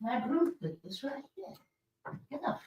My Bluetooth is right here. Enough.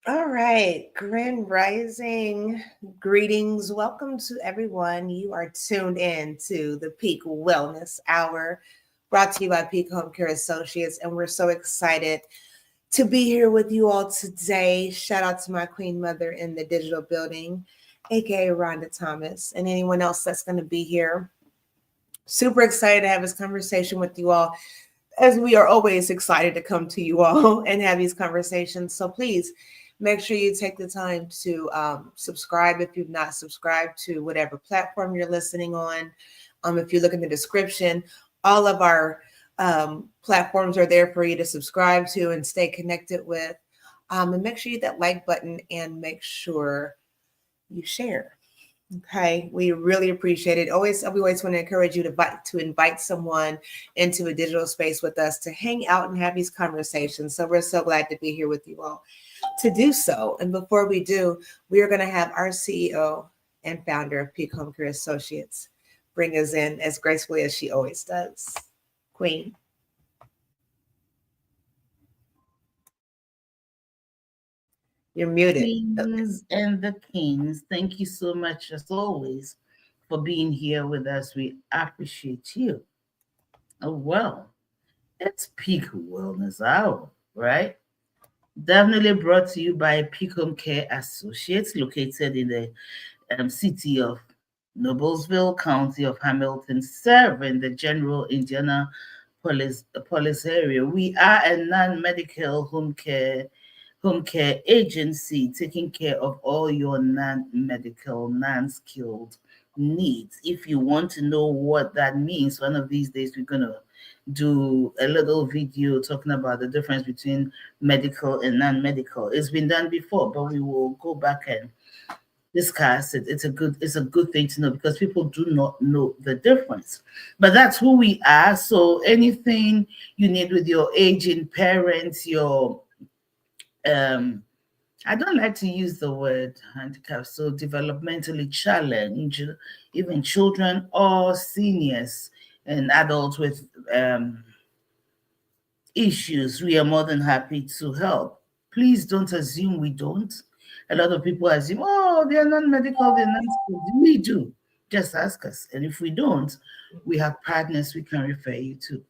All right, Grand Rising, greetings. Welcome to everyone. You are tuned in to the Peak Wellness Hour, brought to you by Peak Homecare Associates, and we're so excited to be here with you all today. Shout out to my Queen Mother in the digital building, aka Rhonda Thomas, and anyone else that's going to be here. Super excited to have this conversation with you all, as we are always excited to come to you all and have these conversations. So please make sure you take the time to subscribe if you've not subscribed to whatever platform you're listening on. If you look in the description, all of our platforms are there for you to subscribe to and stay connected with. And make sure you hit that like button and make sure you share. Okay, we really appreciate it. We always want to encourage you to invite someone into a digital space with us to hang out and have these conversations. So we're so glad to be here with you all to do so. And before we do, we are going to have our CEO and founder of Peak Homecare Associates bring us in as gracefully as she always does. Queen. You're muted. Queens and the kings, thank you so much, as always, for being here with us. We appreciate you. Oh, well, it's Peak Wellness Hour, right? Definitely brought to you by Peak Home Care Associates, located in the city of Noblesville, county of Hamilton, serving the general Indianapolis area. We are a non-medical home home care agency taking care of all your non-medical, non-skilled needs. If you want to know what that means, one of these days we're going to do a little video talking about the difference between medical and non-medical. It's been done before, but we will go back and discuss it. It's a good thing to know because people do not know the difference. But that's who we are. So anything you need with your aging parents, your I don't like to use the word handicap, so developmentally challenged, even children or seniors and adults with issues, we are more than happy to help. Please don't assume we don't. A lot of people assume, oh, they're non-medical, they're non-skilled. We do. Just ask us. And if we don't, we have partners we can refer you to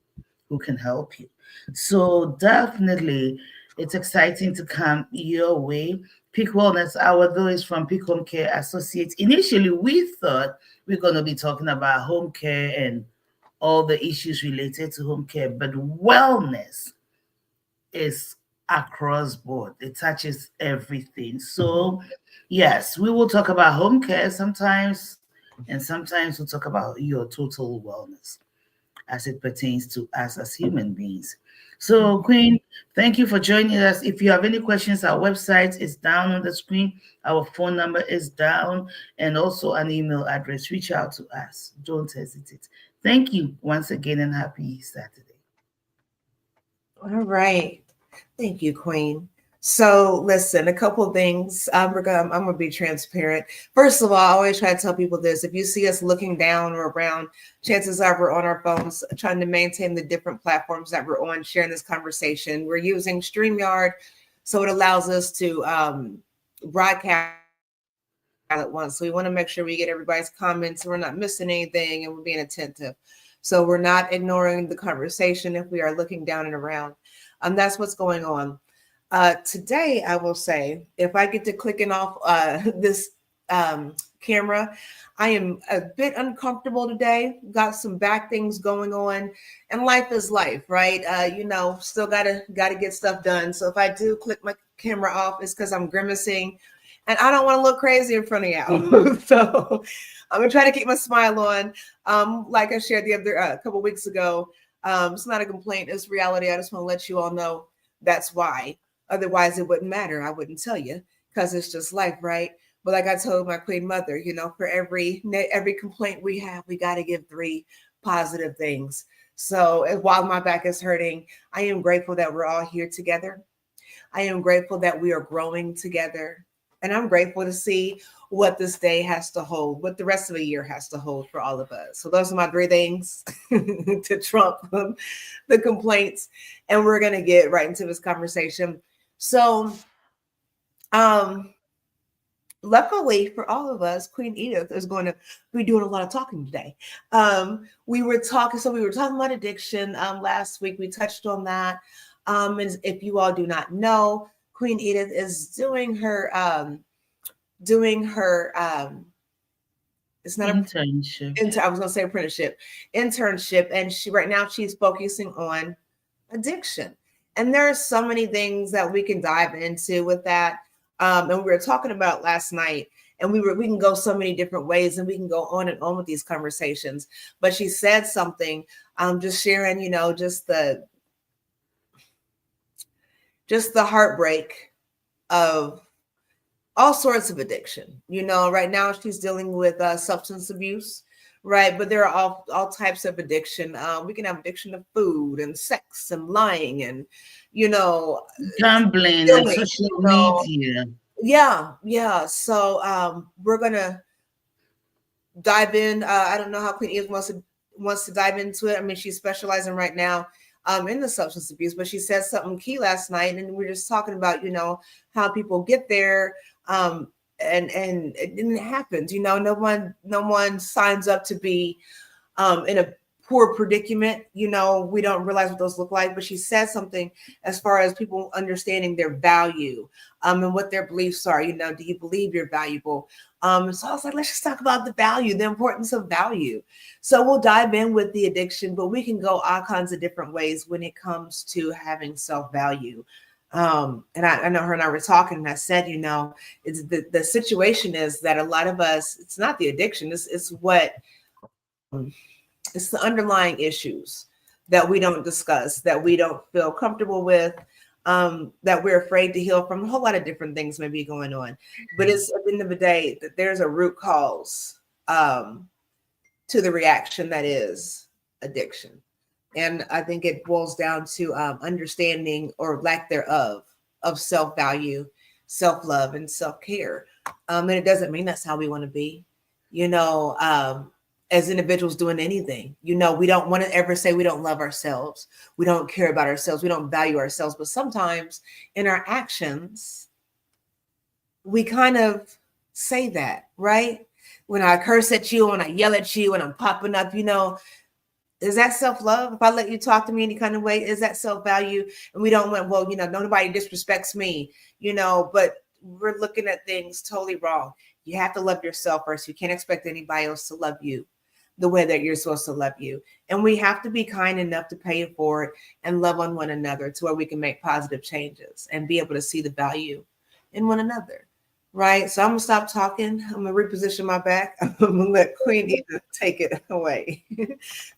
who can help you. So definitely, it's exciting to come your way. Peak Wellness Hour, though, is from Peak Home Care Associates. Initially, we thought we're going to be talking about home care and all the issues related to home care, but wellness is across board. It touches everything. So, yes, we will talk about home care sometimes, and sometimes we'll talk about your total wellness as it pertains to us as human beings. So, Queen, thank you for joining us. If you have any questions, our website is down on the screen. Our phone number is down, and also an email address. Reach out to us. Don't hesitate. Thank you once again, and happy Saturday. All right. Thank you, Queen. So listen, a couple of things. I'm gonna be transparent. First of all, I always try to tell people this: if you see us looking down or around, chances are we're on our phones trying to maintain the different platforms that we're on, sharing this conversation. We're using StreamYard, so it allows us to broadcast at once. So we want to make sure we get everybody's comments, and we're not missing anything, and we're being attentive. So we're not ignoring the conversation if we are looking down and around. That's what's going on. Today, I will say, if I get to clicking off this camera, I am a bit uncomfortable today. Got some back things going on, and life is life, right? Still gotta get stuff done. So if I do click my camera off, it's because I'm grimacing, and I don't want to look crazy in front of y'all. So I'm gonna try to keep my smile on. Like I shared the other couple weeks ago, it's not a complaint; it's reality. I just want to let you all know that's why. Otherwise, it wouldn't matter. I wouldn't tell you because it's just life, right? But like I told my queen mother, for every complaint we have, we got to give 3 positive things. So while my back is hurting, I am grateful that we're all here together. I am grateful that we are growing together. And I'm grateful to see what this day has to hold, what the rest of the year has to hold for all of us. So those are my 3 things to trump the complaints. And we're going to get right into this conversation. So, luckily for all of us, Queen Edith is going to be doing a lot of talking today. We were talking about addiction last week. We touched on that. And if you all do not know, Queen Edith is doing her it's not internship. I was going to say apprenticeship, internship, and she's focusing on addiction. And there are so many things that we can dive into with that. And we were talking about last night, and we can go so many different ways, and we can go on and on with these conversations. But she said something, just sharing, just the heartbreak of all sorts of addiction. Right now she's dealing with substance abuse, right? But there are all types of addiction. We can have addiction to food and sex and lying and, gambling and social media. Yeah. So we're gonna dive in. I don't know how Queen Edith wants to dive into it. I mean, she's specializing right now in the substance abuse, but she said something key last night, and we're just talking about, how people get there. And it happens, no one signs up to be in a poor predicament. We don't realize what those look like, but she said something as far as people understanding their value and what their beliefs are. Do you believe you're valuable? So I was like, let's just talk about the value, the importance of value. So we'll dive in with the addiction, but we can go all kinds of different ways when it comes to having self-value. And I know her and I were talking, and I said, it's the situation is that a lot of us, it's not the addiction, it's what it's the underlying issues that we don't discuss, that we don't feel comfortable with, that we're afraid to heal from. A whole lot of different things may be going on, but it's at the end of the day that there's a root cause to the reaction that is addiction. And I think it boils down to understanding or lack thereof of self-value, self-love, and self-care. And it doesn't mean that's how we want to be, as individuals doing anything. We don't want to ever say we don't love ourselves. We don't care about ourselves. We don't value ourselves. But sometimes in our actions, we kind of say that, right? When I curse at you, when I yell at you, when I'm popping up, is that self-love? If I let you talk to me any kind of way, is that self-value? And we don't want, nobody disrespects me, but we're looking at things totally wrong. You have to love yourself first. You can't expect anybody else to love you the way that you're supposed to love you. And we have to be kind enough to pay it forward and love on one another to where we can make positive changes and be able to see the value in one another. Right. So I'm going to stop talking. I'm going to reposition my back. I'm going to let Queen Edith take it away.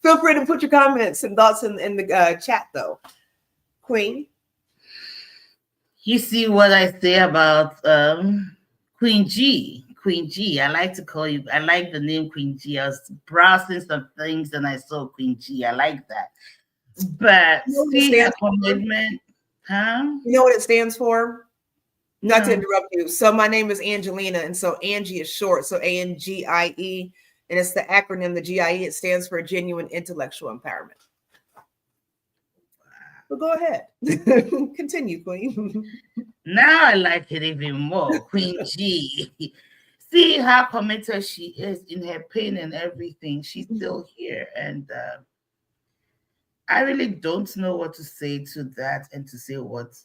Feel free to put your comments and thoughts in the chat, though. Queen. You see what I say about Queen G. Queen G. I like to call you. I like the name Queen G. I was browsing some things and I saw Queen G. I like that. But see a commitment, huh? You know what it stands for? Not to interrupt you. So my name is Angelina, and so Angie is short. So ANGIE, and it's the acronym, the GIE. It stands for Genuine Intellectual Empowerment. But go ahead. Continue, Queen. Now I like it even more. Queen G. See how committed she is in her pain and everything. She's still here. And I really don't know what to say to that and to say what.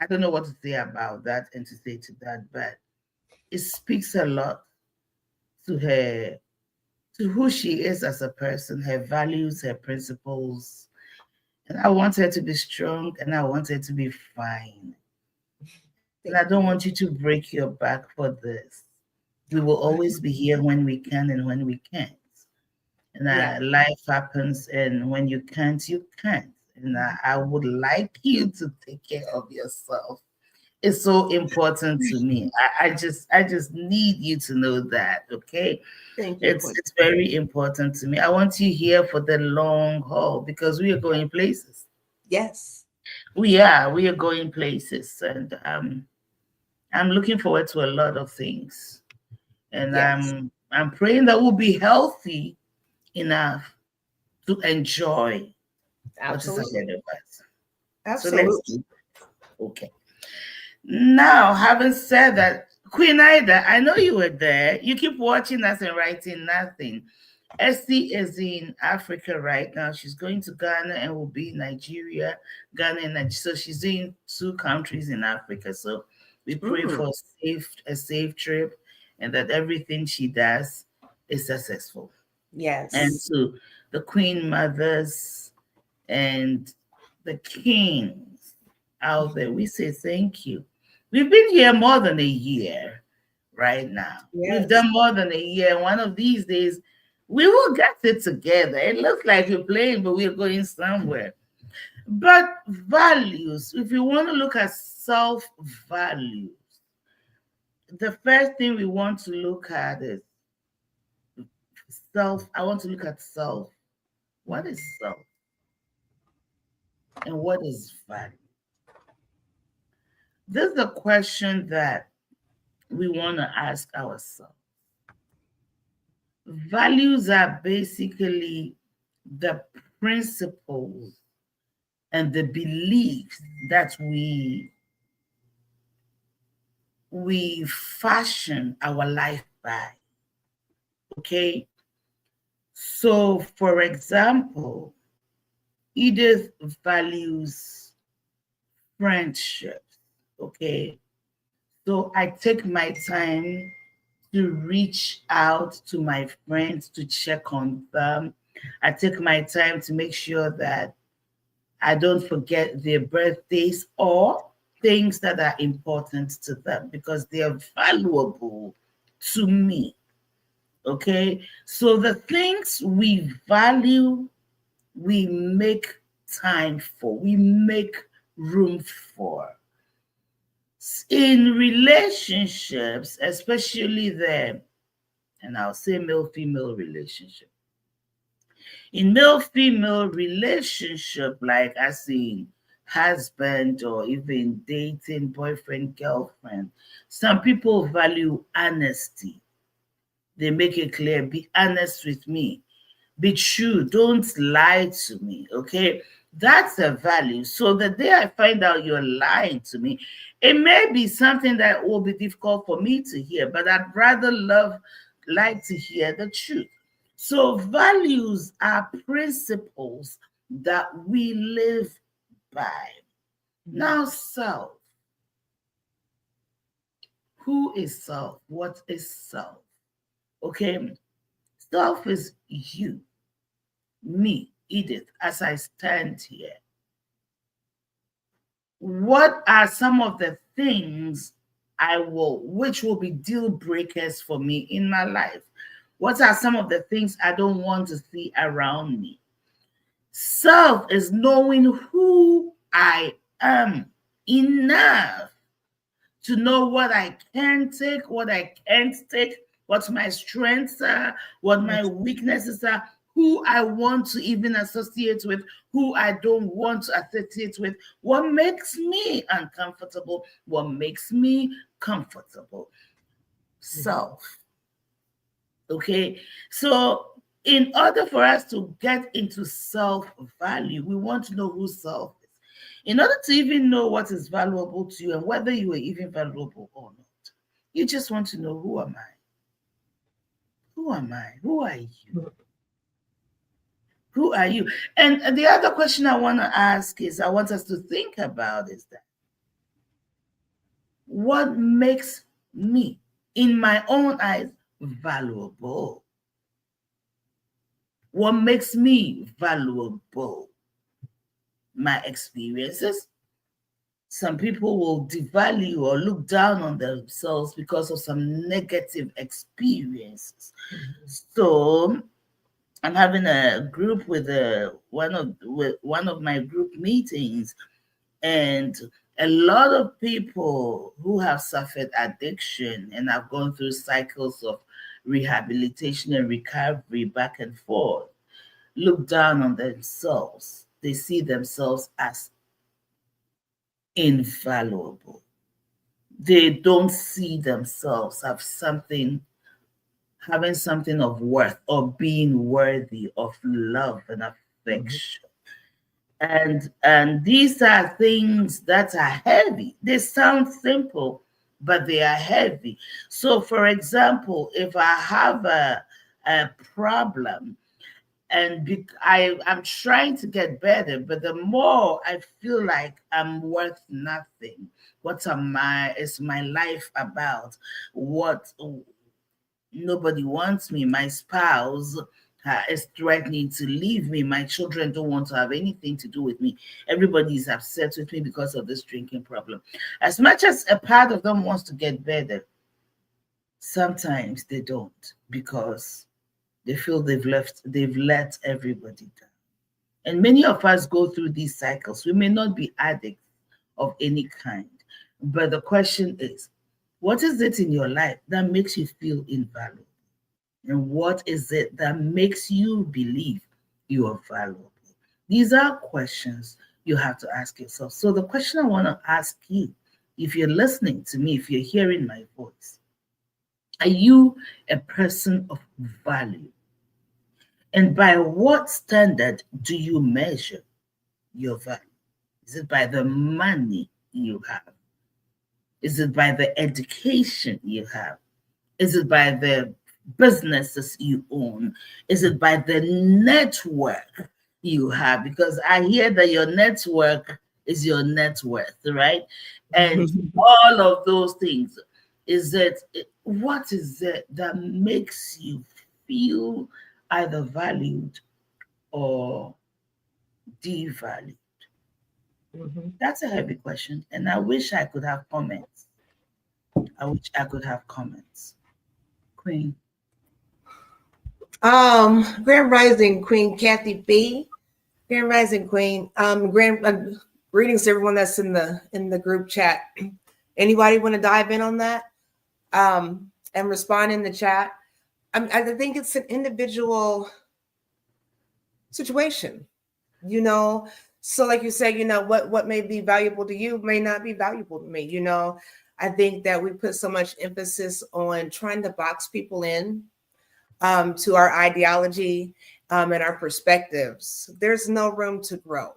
I don't know what to say about that and to say to that, but it speaks a lot to her, to who she is as a person, her values, her principles. And I want her to be strong and I want her to be fine. And I don't want you to break your back for this. We will always be here when we can and when we can't. And life happens, and when you can't, you can't. And I would like you to take care of yourself. It's so important to me. I just need you to know that, okay? Thank you. It's very important to me. I want you here for the long haul because we are going places. Yes. We are going places, and I'm looking forward to a lot of things. And yes. I'm praying that we'll be healthy enough to enjoy what is ahead of us. Absolutely. Okay. Now, having said that, Queen Ida, I know you were there. You keep watching us and writing nothing. Esty is in Africa right now. She's going to Ghana and will be in Nigeria, Ghana and Nigeria. So she's in 2 countries in Africa. So we pray for a safe trip and that everything she does is successful. Yes. And to the Queen Mothers and the Kings out there, we say thank you. We've been here more than a year right now. Yes. We've done more than a year. One of these days, we will get it together. It looks like we're playing, but we're going somewhere. But values, if you want to look at self-values, the first thing we want to look at is self. I want to look at self. What is self? And what is value? This is a question that we want to ask ourselves. Values are basically the principles and the beliefs that we fashion our life by. Okay? So, for example, Edith values friendships. Okay? So I take my time to reach out to my friends to check on them. I take my time to make sure that I don't forget their birthdays, or things that are important to them because they are valuable to me. Okay, so the things we value, we make time for, we make room for. In relationships, especially the, and I'll say male female relationship. In male female relationship, like as in husband or even dating boyfriend, girlfriend, some people value honesty. They make it clear, be honest with me, be true, don't lie to me. Okay, that's a value. So the day I find out you're lying to me, it may be something that will be difficult for me to hear, but I'd rather like to hear the truth. So values are principles that we live by. Now, self. Who is self? What is self? Okay, self is you, me, Edith, as I stand here. What are some of the things which will be deal breakers for me in my life? What are some of the things I don't want to see around me? Self is knowing who I am enough to know what I can take, what I can't take, what my strengths are, what my weaknesses are, who I want to even associate with, who I don't want to associate with, what makes me uncomfortable, what makes me comfortable. Self. Okay, so in order for us to get into self-value, we want to know who self is. In order to even know what is valuable to you and whether you are even valuable or not, you just want to know, who am I? Who am I? Who are you? Who are you? And the other question I want to ask is, I want us to think about is that, what makes me, in my own eyes, valuable? What makes me valuable? My experiences. Some people will devalue or look down on themselves because of some negative experiences. So I'm having a group with one of my group meetings, and a lot of people who have suffered addiction and have gone through cycles of rehabilitation and recovery back and forth look down on themselves. They see themselves as invaluable. They don't see themselves as having something of worth or being worthy of love and affection. And these are things that are heavy. They sound simple, but they are heavy. So for example, if I have a problem, and I'm trying to get better, but the more I feel like I'm worth nothing, is my life about? What Nobody wants me. My spouse is threatening to leave me. My children don't want to have anything to do with me. Everybody is upset with me because of this drinking problem. As much as a part of them wants to get better, sometimes they don't, because they feel they've let everybody down. And many of us go through these cycles. We may not be addicts of any kind, but the question is, what is it in your life that makes you feel invaluable? And what is it that makes you believe you are valuable? These are questions you have to ask yourself. So the question I want to ask you, if you're listening to me, if you're hearing my voice, are you a person of value? And by what standard do you measure your value? Is it by the money you have? Is it by the education you have? Is it by the businesses you own? Is it by the network you have? Because I hear that your network is your net worth, right? And all of those things. What is it that makes you feel either valued or devalued? Mm-hmm. That's a heavy question, and I wish I could have comments. I wish I could have comments. Queen. Grand Rising Queen Kathy B. Grand Rising Queen. Greetings to everyone that's in the group chat. Anybody want to dive in on that? And respond in the chat. I think it's an individual situation, you know. So, like you said, what may be valuable to you may not be valuable to me. I think that we put so much emphasis on trying to box people in to our ideology and our perspectives. There's no room to grow.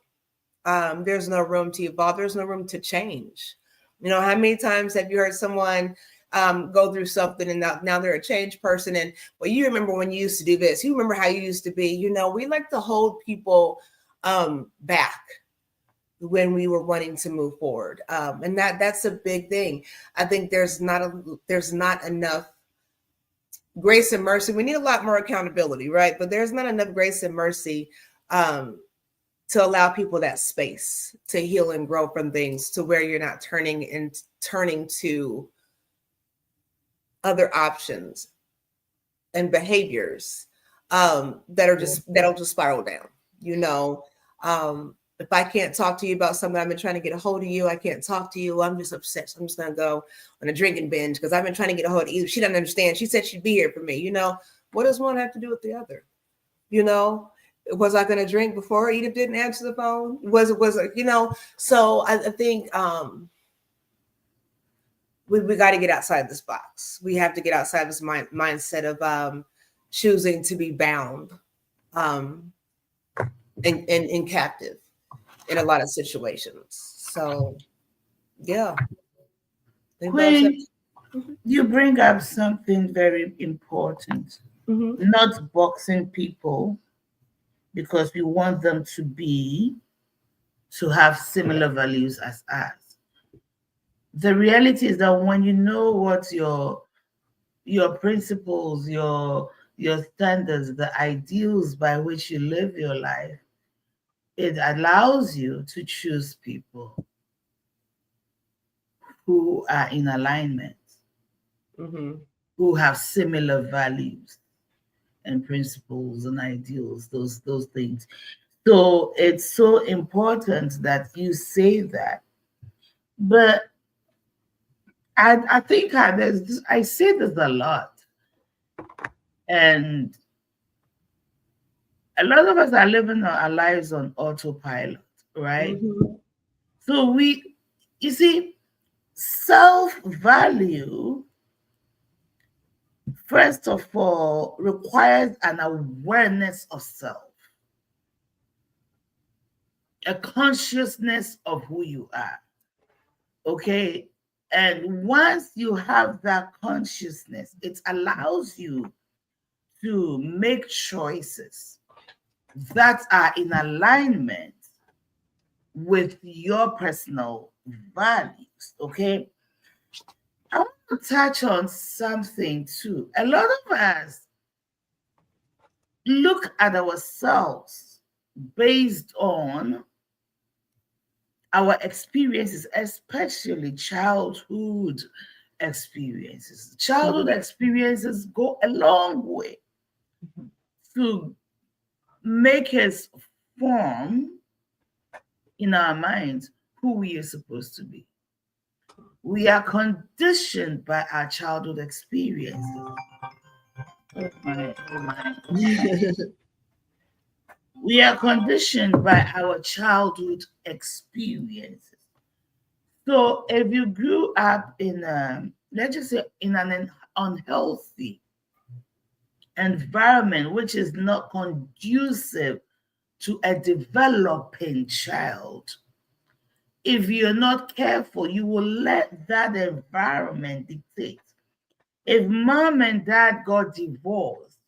There's no room to evolve. There's no room to change. How many times have you heard someone go through something and now they're a changed person? And, well, you remember when you used to do this. You remember how you used to be. We like to hold people back when we were wanting to move forward. And that's a big thing. I think there's not enough grace and mercy. We need a lot more accountability, right? But there's not enough grace and mercy to allow people that space to heal and grow from things, to where you're not turning to other options and behaviors that'll just spiral down. If I can't talk to you about something, I've been trying to get a hold of you, I can't talk to you, I'm just upset, so I'm just gonna go on a drinking binge because I've been trying to get a hold of you. She doesn't understand. She said she'd be here for me. What does one have to do with the other? Was I going to drink before Edith didn't answer the phone? Was it? So I think we got to get outside this box. We have to get outside this mindset of choosing to be bound and captive in a lot of situations. So, yeah. Queen, you bring up something very important. Mm-hmm. Not boxing people because we want them to have similar values as us. The reality is that when you know what your principles, your standards, the ideals by which you live your life, it allows you to choose people who are in alignment, Mm-hmm. who have similar values and principles and ideals, those things. So it's so important that you say that. But I think I say this a lot, and a lot of us are living our lives on autopilot, right? Mm-hmm. So you see, self-value, first of all, requires an awareness of self, a consciousness of who you are. Okay. And once you have that consciousness, it allows you to make choices that are in alignment with your personal values. Okay. I want to touch on something too. A lot of us look at ourselves based on our experiences, especially childhood experiences. Childhood experiences go a long way to make us form in our minds who we are supposed to be. We are conditioned by our childhood experiences. Oh my, oh my. We are conditioned by our childhood experiences. So if you grew up in let's just say in an unhealthy environment which is not conducive to a developing child, if you're not careful, you will let that environment dictate. If mom and dad got divorced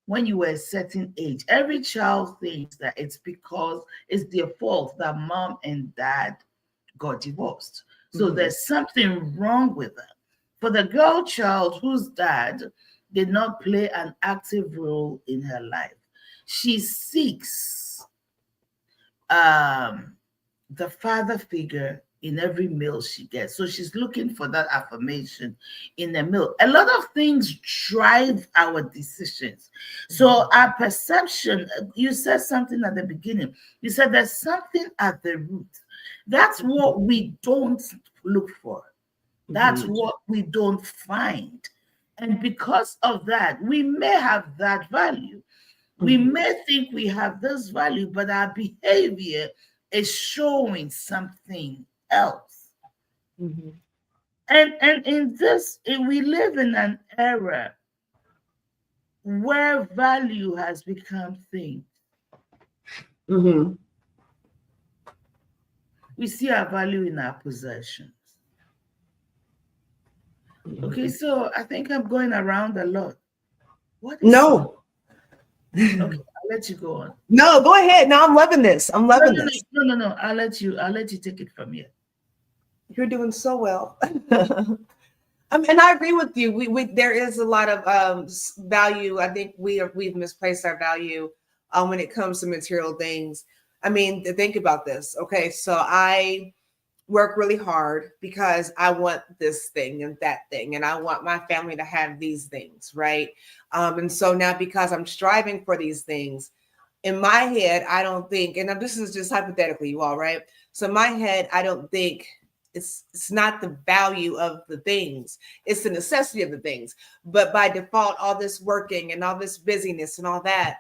when you were a certain age, every child thinks that it's because it's their fault that mom and dad got divorced. So there's something wrong with them. For the girl child whose dad did not play an active role in her life, she seeks the father figure in every meal she gets. So she's looking for that affirmation in the meal. A lot of things drive our decisions. So our perception, you said something at the beginning. You said there's something at the root. That's what we don't look for. That's what we don't find. And because of that, we may have that value. We may think we have this value, but our behavior is showing something else. And in this, we live in an era where value has become things. We see our value in our possessions. Okay, so I think I'm going around a lot. What is No. Okay, I'll let you go on. No, go ahead. No, I'm loving this. I'm loving this. No. I'll let you take it from here. You're doing so well. And I agree with you. We there is a lot of value. I think we've misplaced our value when it comes to material things. I mean, think about this. Okay, so I work really hard because I want this thing and that thing, and I want my family to have these things, right? And so now because I'm striving for these things, in my head, I don't think, and this is just hypothetically, you all, right? So in my head, I don't think it's not the value of the things, it's the necessity of the things. But by default, all this working and all this busyness and all that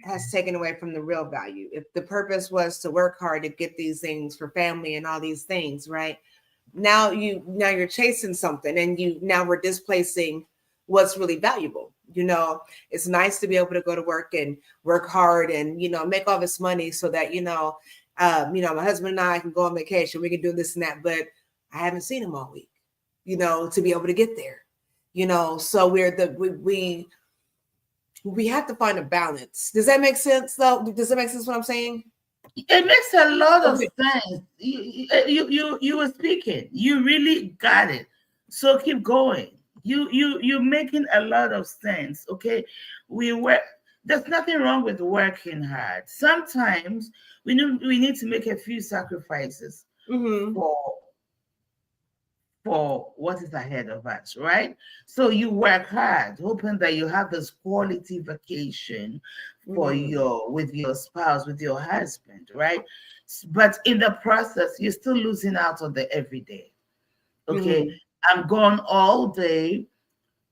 has taken away from the real value. If the purpose was to work hard to get these things for family and all these things, right? Now you're chasing something, and now we're displacing what's really valuable. It's nice to be able to go to work and work hard and make all this money so that my husband and I can go on vacation, we can do this and that, but I haven't seen him all week, to be able to get there, so we have to find a balance. Does that make sense though? Does that make sense what I'm saying? It makes a lot of sense. You were speaking. You really got it. So keep going. You're making a lot of sense. Okay. There's nothing wrong with working hard. Sometimes we need to make a few sacrifices for what is ahead of us, right? So you work hard, hoping that you have this quality vacation with your spouse, with your husband, right? But in the process, you're still losing out on the everyday. Okay, I'm gone all day.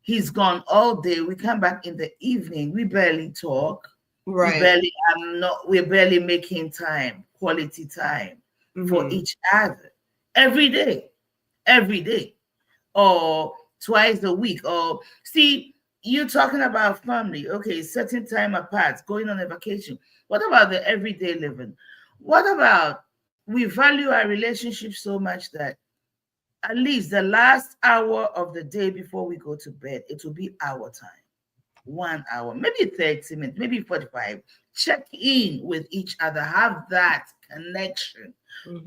He's gone all day. We come back in the evening. We barely talk. Right. We're barely making time, quality time for each other every day, or twice a week. Or see, you're talking about family. Okay, certain time apart, going on a vacation. What about the everyday living? What about we value our relationship so much that at least the last hour of the day before we go to bed, it will be our time. 1 hour, maybe 30 minutes, maybe 45. Check in with each other, have that connection.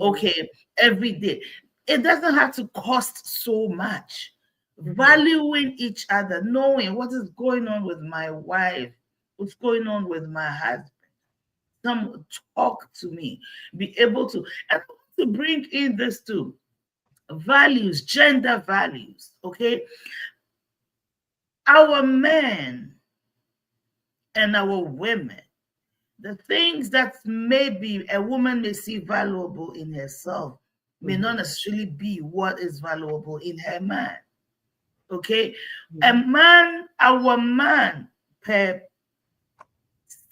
Okay, every day. It doesn't have to cost so much. Valuing each other, knowing what is going on with my wife, what's going on with my husband. Some talk to me, be able to, and to bring in this too. Values, gender values, okay? Our men and our women, the things that maybe a woman may see valuable in herself may not necessarily be what is valuable in her man. Okay? Our man, per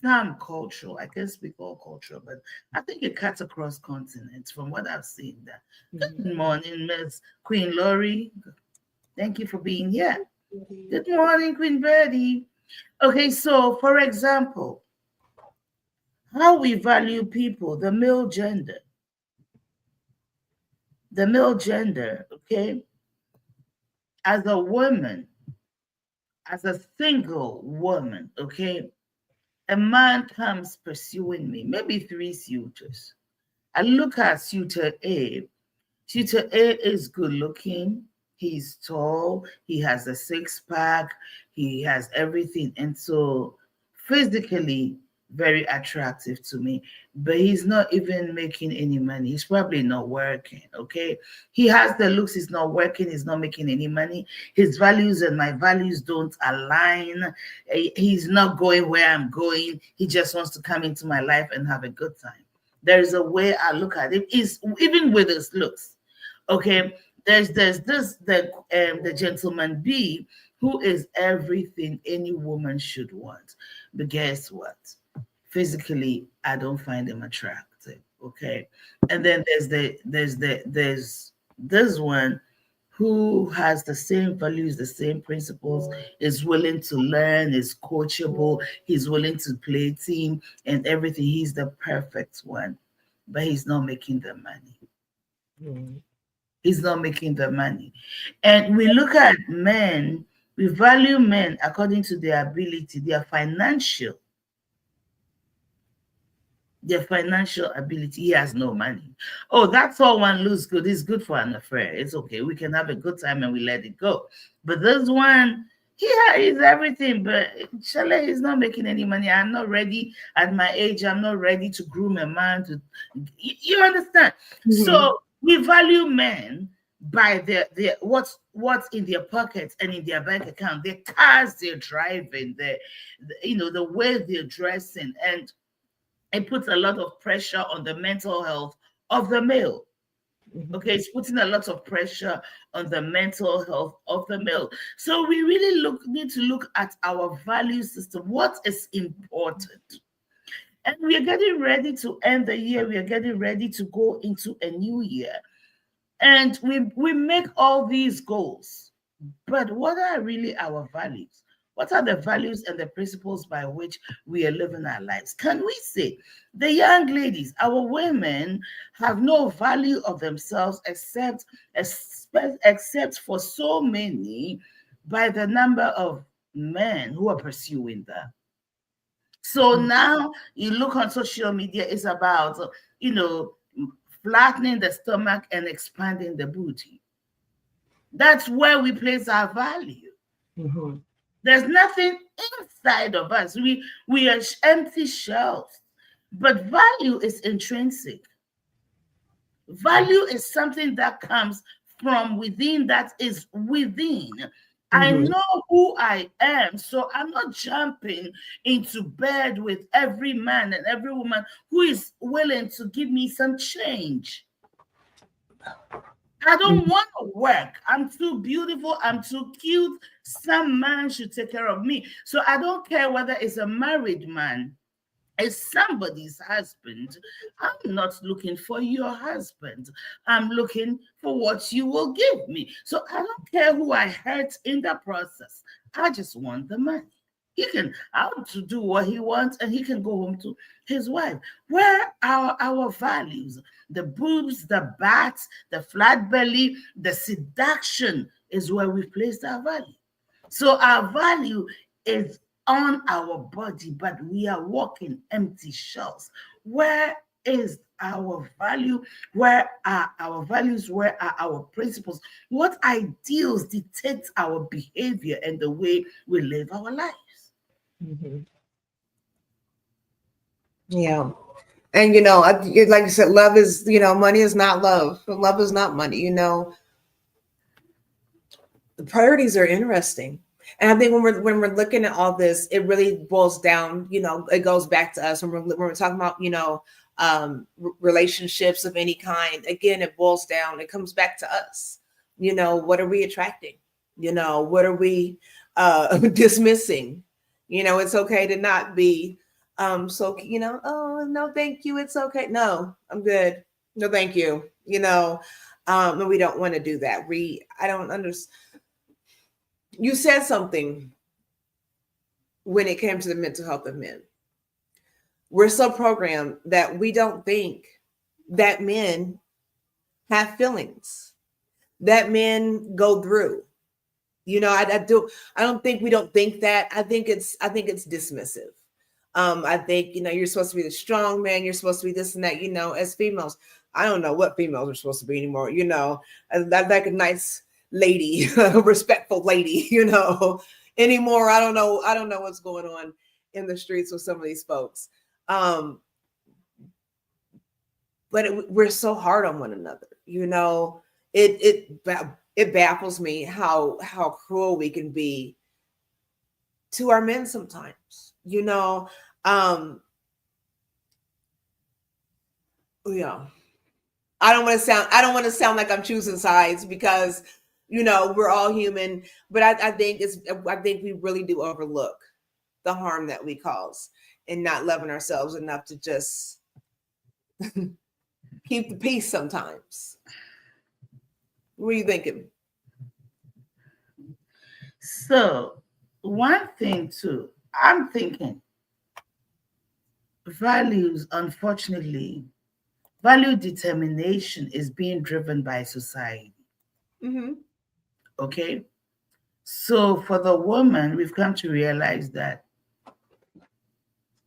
some culture, I can't speak all culture, but I think it cuts across continents from what I've seen there. Good morning, Miss Queen Laurie. Thank you for being here. Good morning, Queen Betty. Okay, so for example, how we value people, the male gender, okay? As a woman, as a single woman, okay? A man comes pursuing me, maybe 3 suitors. I look at suitor A. Suitor A is good looking. He's tall. He has a 6-pack. He has everything. And so physically, very attractive to me, but he's not even making any money. He's probably not working. Okay. He has the looks, he's not working, he's not making any money. His values and my values don't align. He's not going where I'm going. He just wants to come into my life and have a good time. There is a way I look at it, is even with his looks. Okay. There's this the gentleman B, who is everything any woman should want. But guess what? Physically, I don't find him attractive. Okay. And then there's this one who has the same values, the same principles, is willing to learn, is coachable, he's willing to play team and everything. He's the perfect one, but he's not making the money. Mm-hmm. He's not making the money. And we look at men, we value men according to their ability, their financial ability. He has no money. Oh, that's all one looks good. It's good for an affair. It's okay. We can have a good time and we let it go. But this one, is everything, but Shale is not making any money. I'm not ready at my age. I'm not ready to groom a man to, you understand? Mm-hmm. So we value men by their what's in their pockets and in their bank account, their cars they're driving, the way they're dressing, and it puts a lot of pressure on the mental health of the male. Okay, it's putting a lot of pressure on the mental health of the male. So we really need to look at our value system. What is important? And we are getting ready to end the year. We are getting ready to go into a new year. And we make all these goals. But what are really our values? What are the values and the principles by which we are living our lives? Can we say the young ladies, our women, have no value of themselves except for so many by the number of men who are pursuing them? So now you look on social media, it's about, flattening the stomach and expanding the booty. That's where we place our value. Mm-hmm. There's nothing inside of us. We are empty shells. But value is intrinsic. Value is something that comes from within, that is within. Mm-hmm. I know who I am, so I'm not jumping into bed with every man and every woman who is willing to give me some change. I don't want to work. I'm too beautiful. I'm too cute. Some man should take care of me. So I don't care whether it's a married man, it's somebody's husband. I'm not looking for your husband. I'm looking for what you will give me. So I don't care who I hurt in the process. I just want the money. He can out to do what he wants and he can go home to his wife. Where are our values? The boobs, the bats, the flat belly, the seduction is where we placed our value. So our value is on our body, but we are walking empty shells. Where is our value? Where are our values? Where are our principles? What ideals dictate our behavior and the way we live our lives? Mm-hmm. Yeah. And, like you said, love is, money is not love. Love is not money. The priorities are interesting. And I think when we're looking at all this, it really boils down, it goes back to us when we're talking about, relationships of any kind. Again, it boils down, it comes back to us. What are we attracting? What are we dismissing? It's okay to not be oh, no, thank you. It's okay. No, I'm good. No, thank you. And we don't want to do that. I don't understand. You said something when it came to the mental health of men. We're so programmed that we don't think that men have feelings, that men go through. I don't think we don't think that. I think it's dismissive. I think, you're supposed to be the strong man. You're supposed to be this and that, as females. I don't know what females are supposed to be anymore. That like a nice lady, a respectful lady, anymore. I don't know what's going on in the streets with some of these folks. Um, but we're so hard on one another. It baffles me how cruel we can be to our men sometimes. Um, yeah. I don't want to sound like I'm choosing sides because we're all human, but I think we really do overlook the harm that we cause and not loving ourselves enough to just keep the peace sometimes. What are you thinking? So, one thing too, I'm thinking values, unfortunately, value determination is being driven by society. Mm-hmm. Okay. So, for the woman, we've come to realize that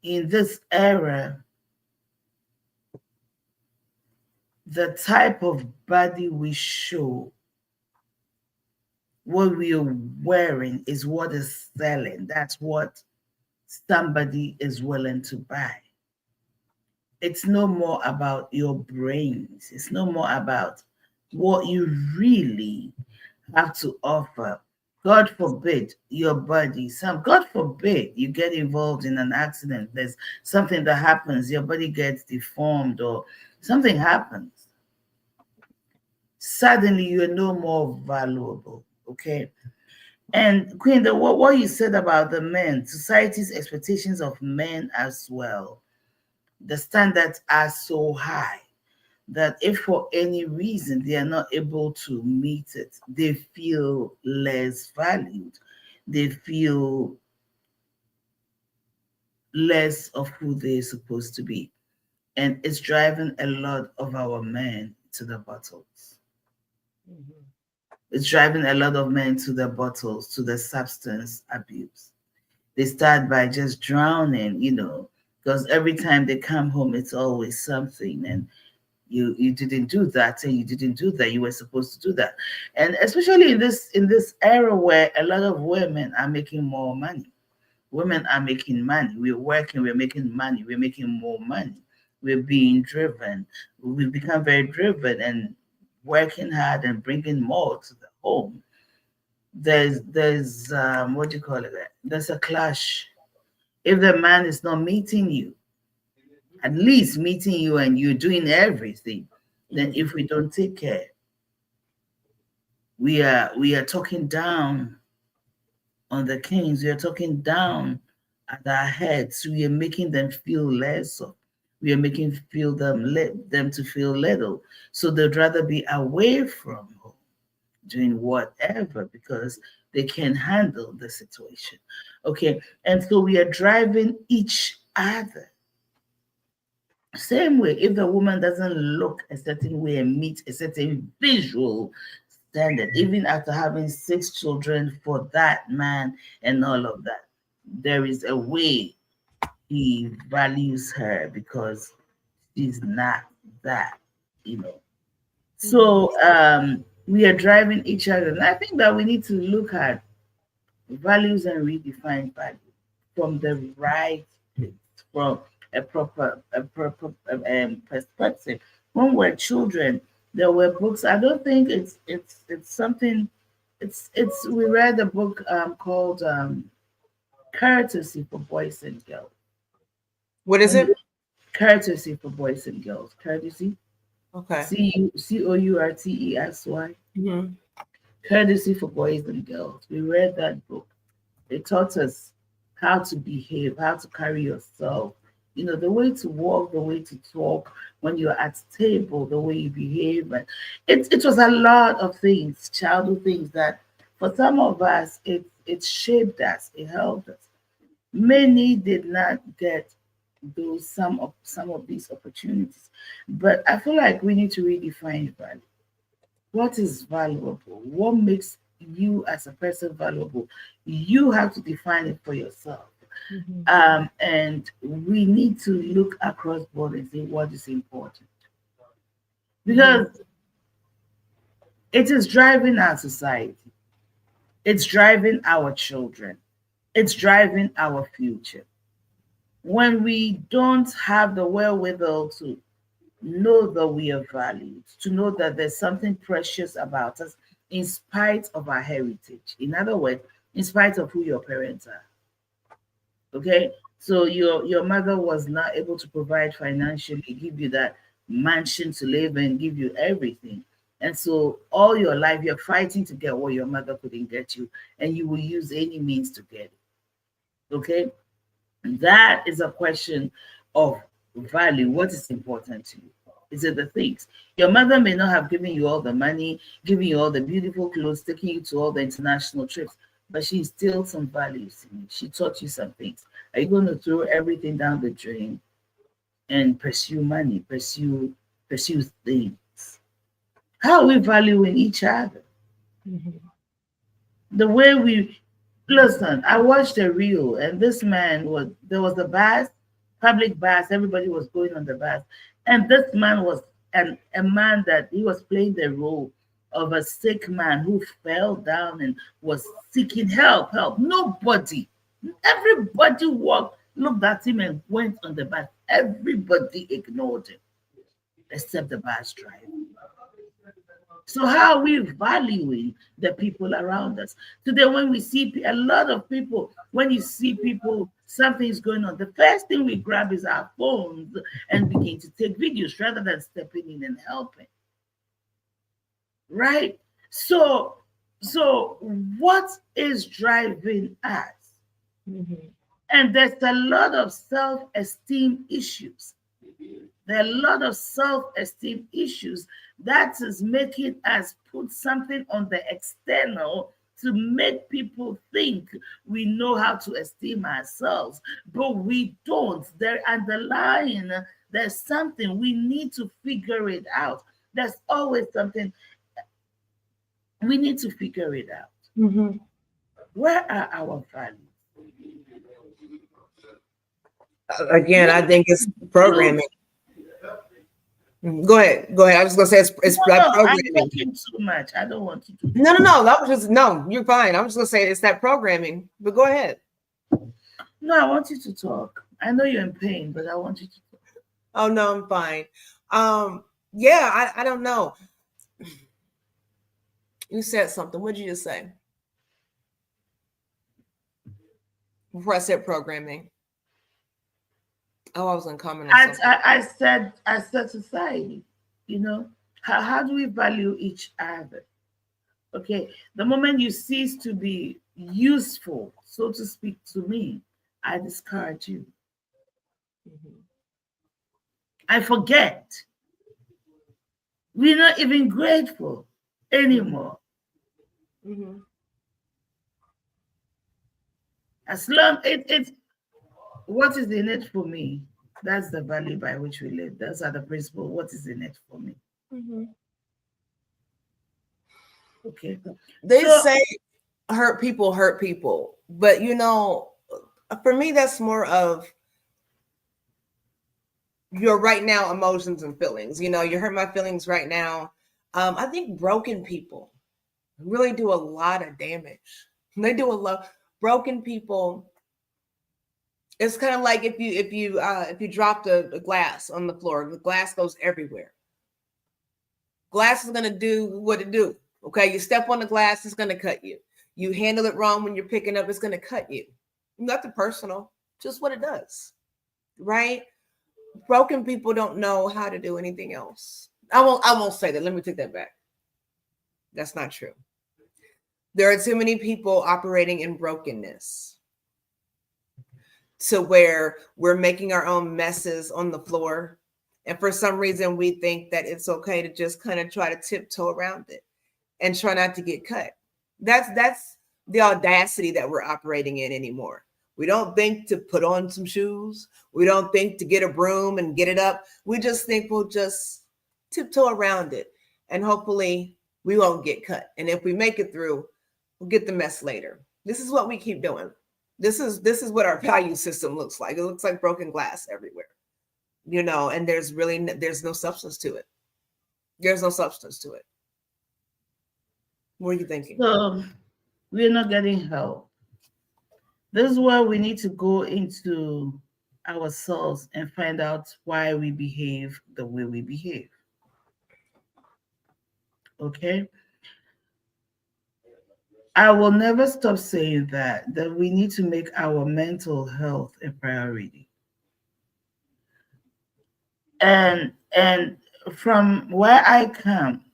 in this era, the type of body we show, what we are wearing, is what is selling. That's what somebody is willing to buy. It's no more about your brains. It's no more about what you really have to offer. God forbid your body, God forbid you get involved in an accident. There's something that happens, your body gets deformed or something happens. Suddenly you're no more valuable. Okay. And Queen, what you said about the men, society's expectations of men as well, the standards are so high that if for any reason they are not able to meet it, they feel less valued. They feel less of who they're supposed to be. And it's driving a lot of our men to the bottles. Mm-hmm. It's driving a lot of men to the bottles, to the substance abuse. They start by just drowning, because every time they come home, it's always something. And you didn't do that, and you didn't do that, you were supposed to do that. And especially in this era where a lot of women are making more money. Women are making money, we're working, we're making money, we're making more money, we're being driven, we've become very driven and working hard and bringing more to the home. There's what do you call it, there's a clash. If the man is not meeting you, at least meeting you, and you're doing everything, then if we don't take care, we are talking down on the kings. We are talking down at our heads. We are making them feel less of. We are making feel them to feel little. So they'd rather be away from home doing whatever because they can handle the situation. Okay. And so we are driving each other. Same way, if the woman doesn't look a certain way and meet a certain visual standard, even after having 6 children for that man and all of that, there is a way he values her because she's not that, you know. Mm-hmm. So we are driving each other. And I think that we need to look at values and redefine value from the right place, from a proper perspective. When we're children, there were books. I don't think it's something. It's we read a book called Courtesy for Boys and Girls. What is When it? you Courtesy for Boys and Girls, courtesy, Okay. Courtesy, Mm-hmm. Courtesy for Boys and Girls. We read that book. It taught us how to behave, how to carry yourself, the way to walk, the way to talk when you're at table, the way you behave. And it was a lot of things, childhood things that for some of us it shaped us, it helped us. Many did not get those some of these opportunities. But I feel like we need to redefine value. What is valuable? What makes you as a person valuable? You have to define it for yourself. Mm-hmm. And we need to look across board and say what is important Mm-hmm. because it is driving our society, it's driving our children, it's driving our future. when we don't have the wherewithal to know that we are valued, to know that there's something precious about us in spite of our heritage. In other words, in spite of who your parents are. Okay? So your mother was not able to provide financially, give you that mansion to live in, give you everything. And so all your life you're fighting to get what your mother couldn't get you, and you will use any means to get it. Okay? That is a question of value. What is important to you? Is it the things? Your mother may not have given you all the money, giving you all the beautiful clothes, taking you to all the international trips, but she instilled some values in you. She taught you some things. Are you going to throw everything down the drain and pursue money, pursue things? How are we valuing each other? Mm-hmm. The way we listen, I watched a reel, and this man was there was a bus, public bus, everybody was going on the bus, and this man was a man that he was playing the role of a sick man who fell down and was seeking help. Nobody, everybody walked, looked at him and went on the bus. Everybody ignored him except the bus driver. So how are we valuing the people around us? Today, when we see a lot of people, when you see people, something's going on, the first thing we grab is our phones and begin to take videos rather than stepping in and helping. Right? So what is driving us? Mm-hmm. And there's a lot of self-esteem issues. There are a lot of self-esteem issues that is making us put something on the external to make people think we know how to esteem ourselves, but we don't. There underlying, there's something we need to figure it out. There's always something we need to figure it out. Mm-hmm. Where are our values? Again, I think it's programming. Go ahead. Go ahead. I was gonna say it's No, that I'm programming. talking too much. I don't want you to. No. That was just no. You're fine. I was just gonna say it's that programming. But go ahead. No, I want you to talk. I know you're in pain, but I want you to talk. Oh no, I'm fine. Yeah, I don't know. You said something. What did you just say? Before I said programming. Oh, I was gonna comment on something. I said society. You know, how do we value each other? Okay, the moment you cease to be useful, so to speak, to me, I discard you. Mm-hmm. I forget. We're not even grateful anymore. Mm-hmm. As long it's what is in it for me, that's the value by which we live. Those are the principles. What is in it for me? Mm-hmm. Okay. They So say hurt people, but you know, for me, that's more of your right now emotions and feelings. You know, you hurt my feelings right now. I think broken people really do a lot of damage. They do a lot. Broken people. It's kind of like if you dropped a glass on the floor, the glass goes everywhere. Glass is gonna do what it do. Okay, you step on the glass, it's gonna cut you. You handle it wrong when you're picking up, it's gonna cut you. Nothing personal, just what it does, right? Broken people don't know how to do anything else. I won't say that. Let me take that back. That's not true. There are too many people operating in brokenness to where we're making our own messes on the floor. And for some reason, we think that it's okay to just kind of try to tiptoe around it and try not to get cut. That's the audacity that we're operating in anymore. We don't think to put on some shoes. We don't think to get a broom and get it up. We just think we'll just tiptoe around it and hopefully we won't get cut. And if we make it through, we'll get the mess later. This is what we keep doing. This is what our value system looks like. It looks like broken glass everywhere. You know, and there's no substance to it. There's no substance to it. What are you thinking? so we're not getting help. This is where we need to go into ourselves and find out why we behave the way we behave. Okay? I will never stop saying that we need to make our mental health a priority. And from where I come,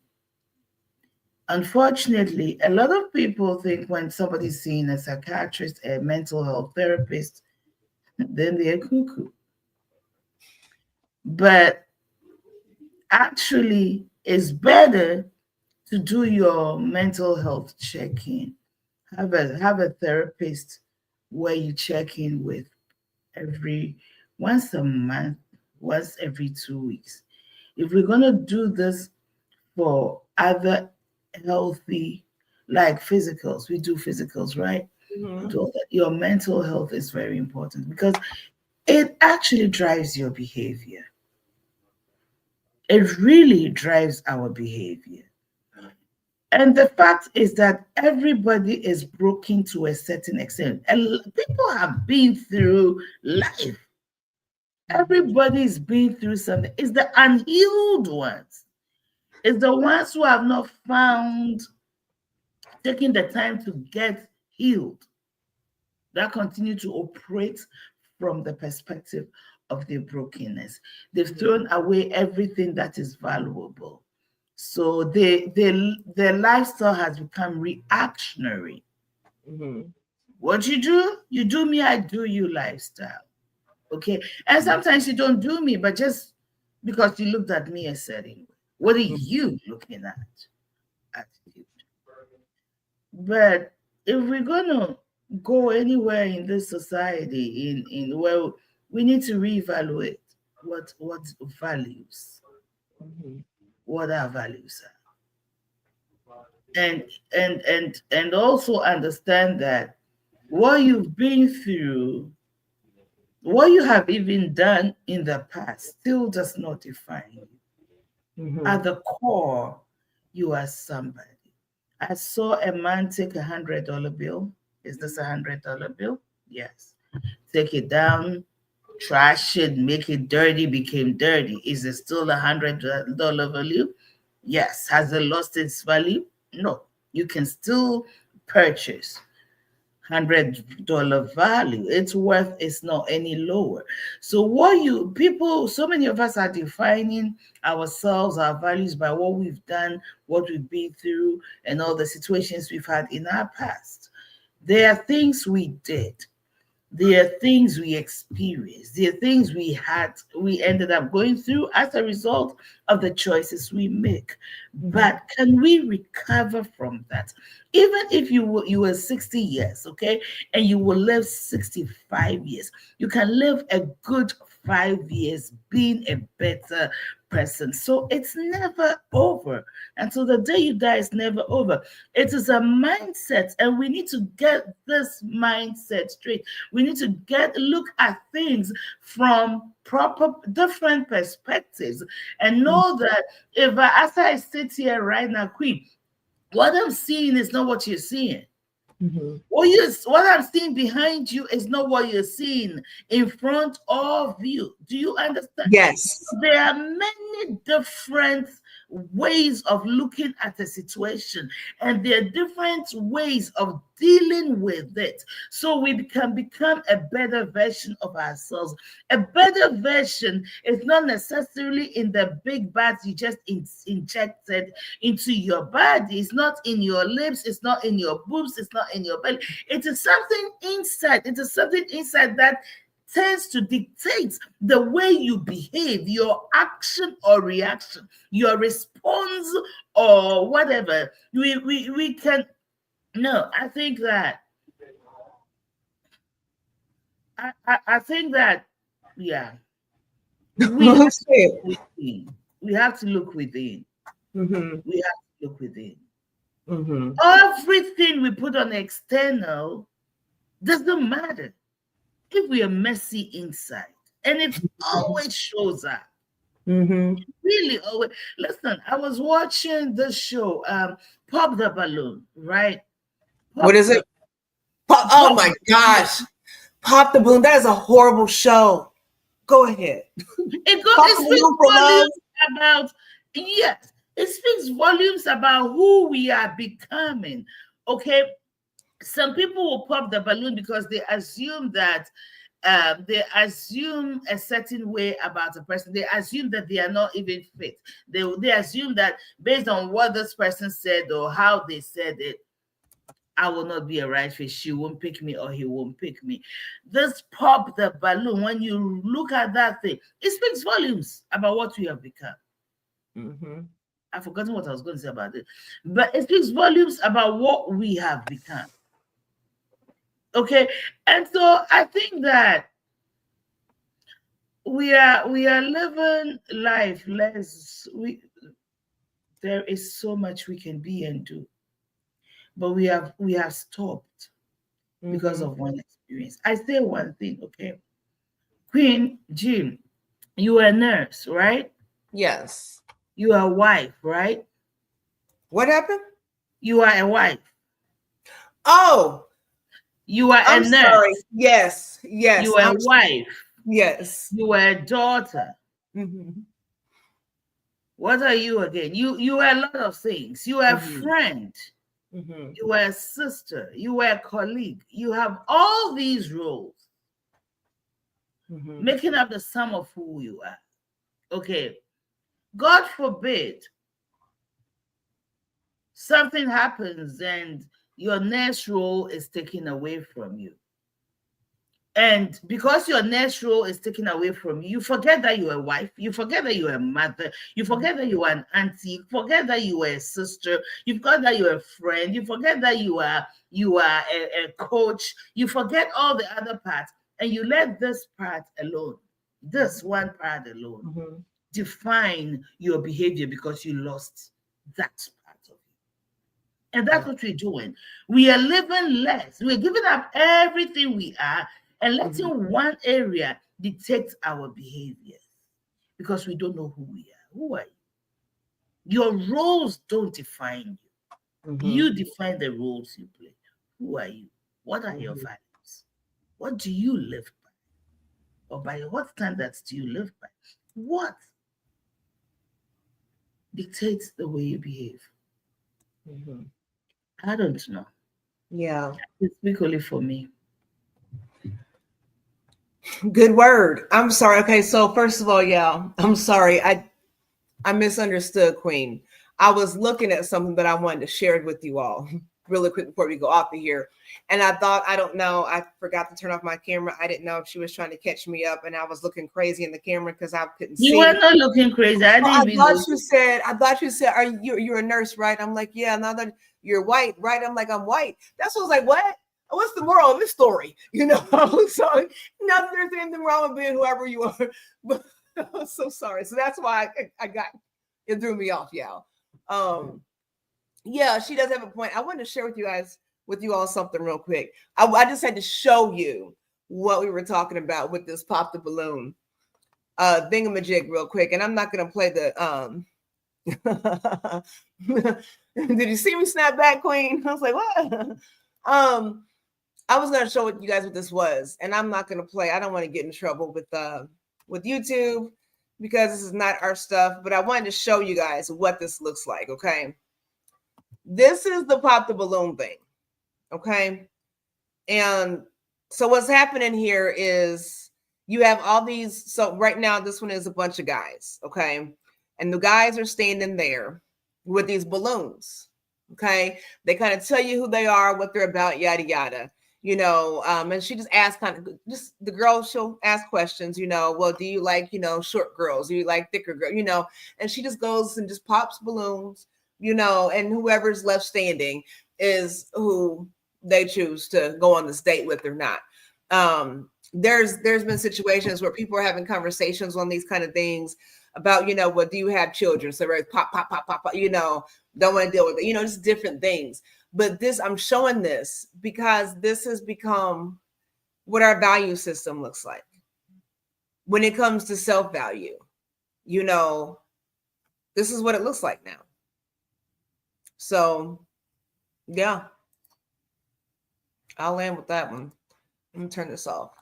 unfortunately, a lot of people think when somebody's seeing a psychiatrist, a mental health therapist, then they're cuckoo. But actually, it's better to do your mental health check-in. Have a therapist where you check in with every once a month, once every 2 weeks. If we're gonna do this for other healthy, like physicals, we do physicals, right? Mhm. So that your mental health is very important because it actually drives your behavior. It really drives our behavior. And the fact is that everybody is broken to a certain extent. And people have been through life. Everybody's been through something. It's the unhealed ones. It's the ones who have not found taking the time to get healed that continue to operate from the perspective of their brokenness. They've thrown away everything that is valuable. So their lifestyle has become reactionary. Mhm. What you do me, I do you lifestyle. Okay. And sometimes you don't do me, but just because you looked at me a certain way. What are you looking at? Attitude. But if we're gonna go anywhere in this society, in where we need to reevaluate what values, Mhm. what our values are, and also understand that what you've been through, what you have even done in the past, still does not define you. At Mhm. the core, you are somebody. I saw a man take $100 bill. Is this $100 bill? Yes. Take it down, trash it, make it dirty, became dirty. Is it still $100 value? Yes. Has it lost its value? No. You can still purchase $100 value. Its worth is not any lower. So what you people, so many of us are defining ourselves, our values by what we've done, what we've been through, and all the situations we've had in our past. There are things we did, there are things we experienced, there are things we ended up going through as a result of the choices we make. Mhm. But can we recover from that? Even if you were 60 years, okay, and you will live 65 years, you can live a good 5 years being a better person. So it's never over. Until the day you die, it's never over. It is a mindset, and we need to get this mindset straight. We need to look at things from proper different perspectives and know that if as I sit here right now, Queen, what I'm seeing is not what you're seeing. Mhm. What I'm seeing behind you is not what you're seeing in front of you. Do you understand? Yes. There are many different ways of looking at a situation, and there are different ways of dealing with it. So we can become a better version of ourselves. A better version is not necessarily in the big bags you just injected into your body. It's not in your lips, it's not in your boobs, it's not in your belly. It is something inside. It is something inside that tends to dictate the way you behave, your action or reaction, your response or whatever. We can no, I think that yeah, we have That's to it. look within. We have to look within. Mhm. We have to look within. Mhm. Everything we put on external doesn't matter if we are messy inside. And it always shows up. Mhm. Really always. Listen, I was watching this show, Pop the Balloon, right? What is it? Oh Pop my the gosh. Pop the Balloon. That is a horrible show. Go ahead. It speaks For love. volumes about, yes, it speaks volumes about who we are becoming. Okay. Some people will pop the balloon because they assume that they assume a certain way about a person. They assume that they are not even fit. They assume that based on what this person said or how they said it, I will not be a right fit. She won't pick me or he won't pick me. This pop the balloon. When you look at that thing, it speaks volumes about what we have become. Mm-hmm. I've forgotten what I was going to say about it, but it speaks volumes about what we have become. Okay, and so I think that we are living life less. There is so much we can be and do, but we have stopped because Mm-hmm. of one experience. I say one thing, okay, Queen Jim, you are a nurse, right? Yes. You are a wife, right? What happened? You are a wife. Oh, You are a I'm sorry. nurse. Yes. Yes. You are a wife. Yes. You are a daughter. Mm-hmm. What are you again? You are a lot of things. You are a Mm-hmm. friend. Mm-hmm. You are a sister. You are a colleague. You have all these roles Mm-hmm. making up the sum of who you are. Okay. God forbid something happens and your nurse role is taken away from you. And because your next role is taken away from you, you forget that you're a wife, you forget that you're a mother, you forget that you are an auntie, you forget that you are a sister, you forget that you're a friend, you forget that you are a coach, you forget all the other parts, and you let this part alone, this one part alone, Mm-hmm. define your behavior because you lost that part of you. And that's what we're doing. We are living less. We're giving up everything we are and Mm-hmm. letting one area dictate our behaviors because we don't know who we are. Who are you? Your roles don't define you. Mm-hmm. You define the roles you play. Who are you? What are your Mm-hmm. values? What do you live by? Or by what standards do you live by? What dictates the way you behave? Mm-hmm. I don't know. Yeah. It's speak only for me. Good word. I'm sorry. Okay, so first of all, yeah, I'm sorry. I misunderstood, Queen. I was looking at something that I wanted to share with you all really quick before we go off of here. And I thought, I don't know, I forgot to turn off my camera. I didn't know if she was trying to catch me up, and I was looking crazy in the camera because I couldn't You were see. not looking crazy. I Well, didn't even know. I thought you said, are you're a nurse, right? I'm like, yeah, now that you're white, right? I'm like, I'm white. That's what I was like, what? What's the moral of this story? You know, so not that there's anything wrong with being whoever you are, but I'm so sorry. So that's why I got it threw me off, y'all. Yeah, she does have a point. I wanted to share with you all something real quick. I just had to show you what we were talking about with this pop the balloon thingamajig real quick. And I'm not gonna play the did you see me snap back, Queen? I was like, what? I was gonna show you guys what this was, and I'm not gonna play. I don't want to get in trouble with YouTube because this is not our stuff, but I wanted to show you guys what this looks like, okay? This is the pop the balloon thing, okay? And so what's happening here is you have all these. So right now, this one is a bunch of guys, okay? And the guys are standing there with these balloons, okay? They kind of tell you who they are, what they're about, yada yada. And she just asks just the girl, she'll ask questions, well, do you like, short girls? Do you like thicker girls? And she just goes and just pops balloons, and whoever's left standing is who they choose to go on this date with or not. There's been situations where people are having conversations on these kind of things about, what do you have children? So pop, pop, pop, pop, pop, don't want to deal with it, just different things. But I'm showing this because this has become what our value system looks like when it comes to self-value. This is what it looks like now. So yeah, I'll land with that one. Let me turn this off.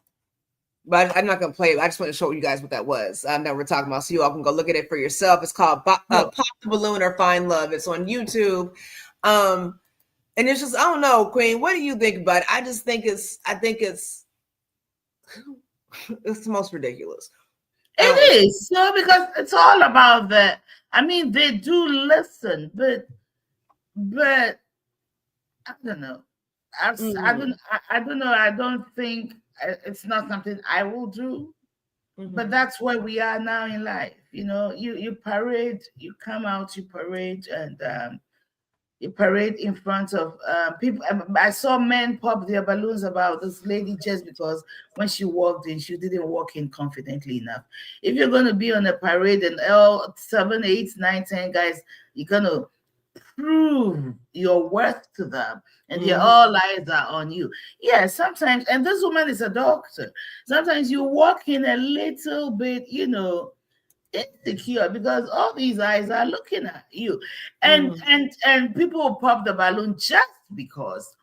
But I'm not gonna play it. I just want to show you guys what that was that we're talking about, so you all can go look at it for yourself. It's called "Pop the Balloon or Find Love." It's on YouTube, and it's just, I don't know, Queen. What do you think about it? I think it's the most ridiculous. It is so, because it's all about that. I mean, they do listen, but I don't know. I don't know. I don't think it's not something I will do. But that's where we are now in life. You know, you parade, you come out, you parade, and you parade in front of people. I saw men pop their balloons about this lady just because when she walked in, she didn't walk in confidently enough. If you're going to be on a parade and all 7, 8, 9, 10 guys, you're going to prove your worth to them, and their all eyes are on you. Yeah, sometimes, and this woman is a doctor. Sometimes you walk in a little bit, insecure, because all these eyes are looking at you, and people will pop the balloon just because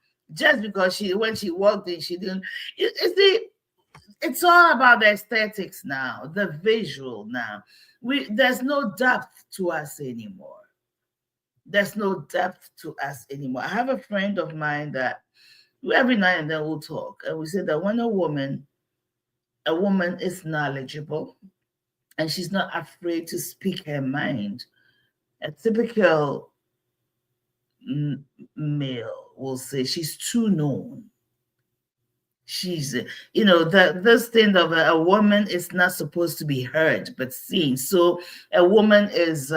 she, when she walked in, she didn't. It's all about the aesthetics now, the visual now. There's no depth to us anymore. There's no depth to us anymore. I have a friend of mine that every now and then we'll talk, and we say that when a woman is knowledgeable and she's not afraid to speak her mind, a typical male will say she's too known. She's, this thing of a woman is not supposed to be heard but seen. So a woman is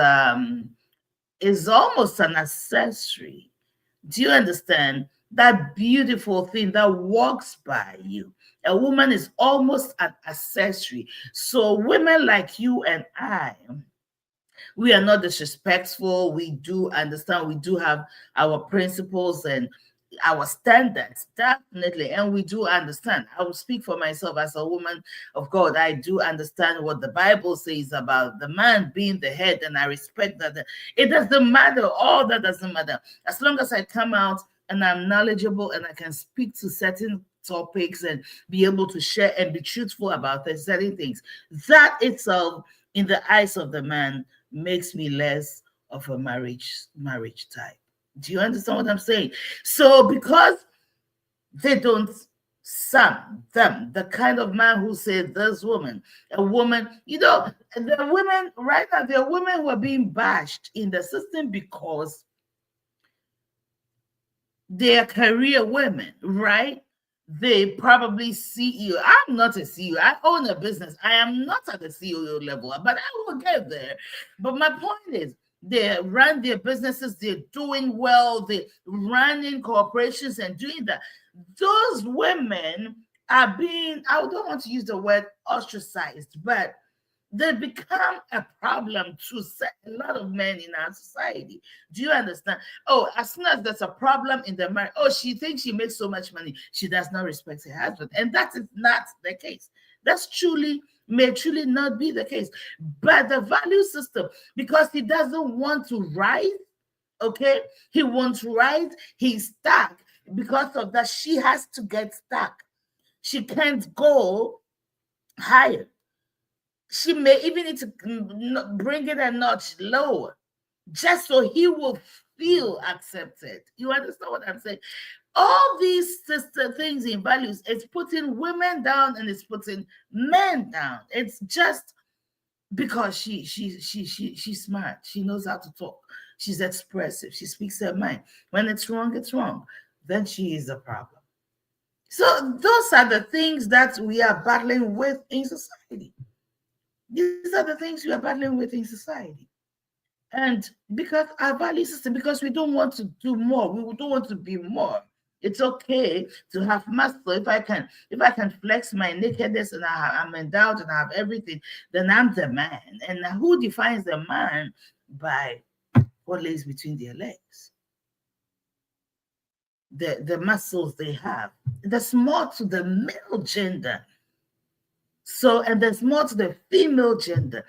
almost an accessory. Do you understand? That beautiful thing that walks by you. A woman is almost an accessory. So women like you and I, we are not disrespectful. We do understand. We do have our principles and our standards, definitely. And we do understand. I will speak for myself as a woman of God. I do understand what the Bible says about the man being the head, and I respect that. It doesn't matter. All that doesn't matter. As long as I come out and I'm knowledgeable and I can speak to certain topics and be able to share and be truthful about certain things, that itself, in the eyes of the man, makes me less of a marriage type. Do you understand what I'm saying? So because they don't, the kind of man who said this woman, a woman, the women right now, there are women who are being bashed in the system because they're career women, right? They probably CEO. I'm not a CEO. I own a business. I am not at the CEO level, but I will get there. But my point is, they run their businesses, they're doing well, they're running corporations and doing that. Those women are being, I don't want to use the word ostracized, but they become a problem to a lot of men in our society. Do you understand? Oh, as soon as there's a problem in the marriage, she thinks she makes so much money, she does not respect her husband. And that is not the case. That's may truly not be the case. But the value system, because he doesn't want to rise, okay? He wants rise, he's stuck. Because of that, she has to get stuck. She can't go higher. She may even need to bring it a notch lower, just so he will feel accepted. You understand what I'm saying? All these sister things in values, it's putting women down and it's putting men down. It's just because she's smart. She knows how to talk. She's expressive. She speaks her mind. When it's wrong, it's wrong. Then she is a problem. So those are the things that we are battling with in society. These are the things we are battling with in society. And because our value system, because we don't want to do more, we don't want to be more. It's okay to have muscle. If I can flex my nakedness and I'm endowed and I have everything, then I'm the man. And who defines the man? By what lays between their legs, the muscles they have. There's more to the male gender. So, and there's more to the female gender.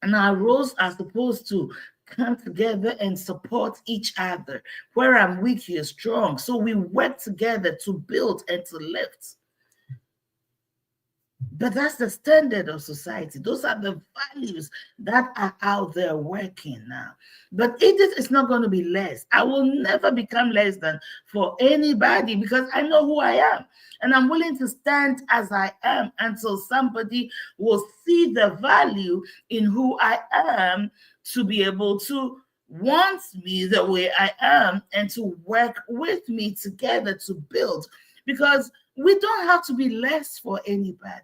And our roles are supposed to come together and support each other. Where I'm weak, you're strong. So we work together to build and to lift. But that's the standard of society. Those are the values that are out there working now. But Edith is not going to be less. I will never become less than for anybody because I know who I am. And I'm willing to stand as I am until somebody will see the value in who I am to be able to want me the way I am and to work with me together to build. Because we don't have to be less for anybody.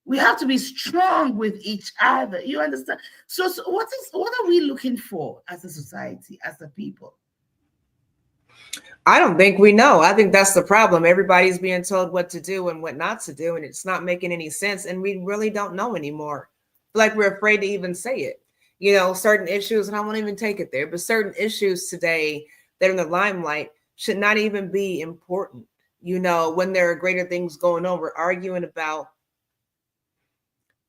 We have to be strong with each other. You understand? So what are we looking for as a society, as a people? I don't think we know. I think that's the problem. Everybody's being told what to do and what not to do, and it's not making any sense. And we really don't know anymore. Like we're afraid to even say it. Certain issues, and I won't even take it there, but certain issues today that are in the limelight should not even be important. When there are greater things going on, we're arguing about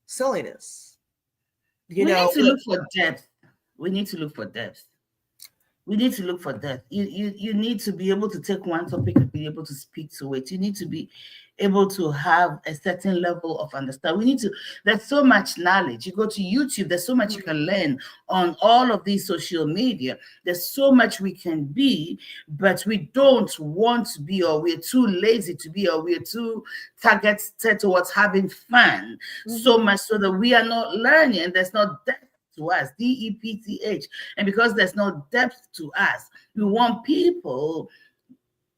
silliness. We need to look for depth. We need to look for depth. We need to look for that. You need to be able to take one topic and be able to speak to it. You need to be able to have a certain level of understanding. There's so much knowledge. You go to YouTube, there's so much you can learn on all of these social media. There's so much we can be, but we don't want to be, or we're too lazy to be, or we're too targeted towards having fun. So much so that we are not learning, and there's no depth to us, DEPTH. And because there's no depth to us, we don't want people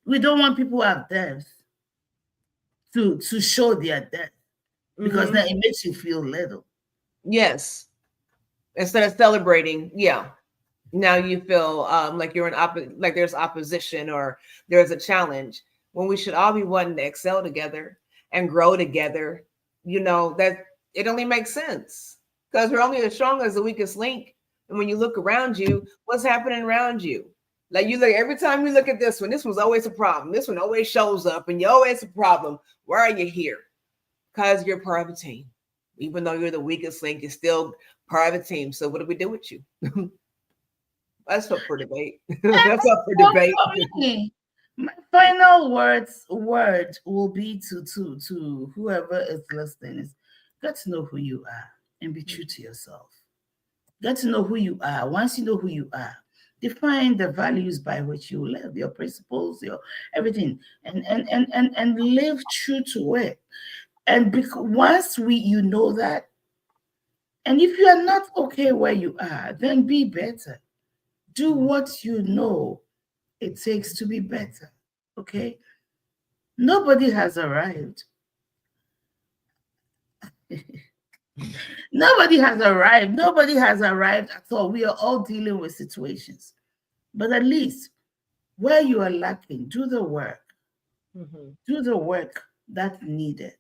who have depth to show their depth, because then it makes you feel little. Yes. Instead of celebrating, now you feel like you're like there's opposition or there's a challenge, when we should all be wanting to excel together and grow together. That it only makes sense. Because we're only as strong as the weakest link. And when you look around you, what's happening around you? Like every time you look at this one's always a problem. This one always shows up and you're always a problem. Why are you here? Because you're part of a team. Even though you're the weakest link, you're still part of a team. So what do we do with you? That's up for debate. That's up for debate. My final word will be to whoever is listening is get to know who you are and be true to yourself. Get to know who you are. Once you know who you are, define the values by which you live, your principles, your everything, and live true to it. And once you know that, and if you are not okay where you are, then be better. Do what you know it takes to be better. Okay? Nobody has arrived. Nobody has arrived. Nobody has arrived at all. We are all dealing with situations. But at least where you are lacking, do the work. Do the work that's needed.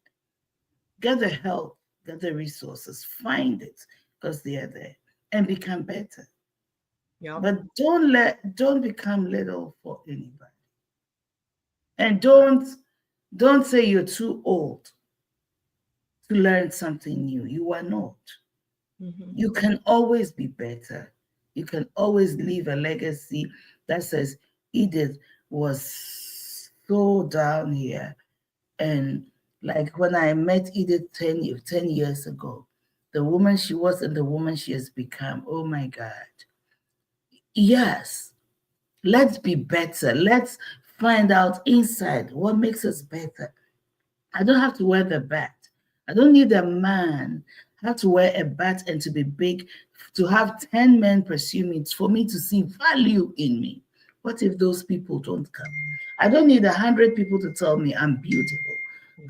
Get the help, get the resources, find it because they are there, and become better. Yep. But don't become little for anybody. And don't say you're too old to learn something new. You are not. You can always be better. You can always leave a legacy that says Edith was so down here. And like when I met Edith 10 years ago, the woman she was and the woman she has become, oh my God. Yes, let's be better. Let's find out inside what makes us better. I don't have to wear the bat. I don't need a man have to wear a bat and to be big, to have 10 men pursue me, for me to see value in me. What if those people don't come? I don't need 100 people to tell me I'm beautiful.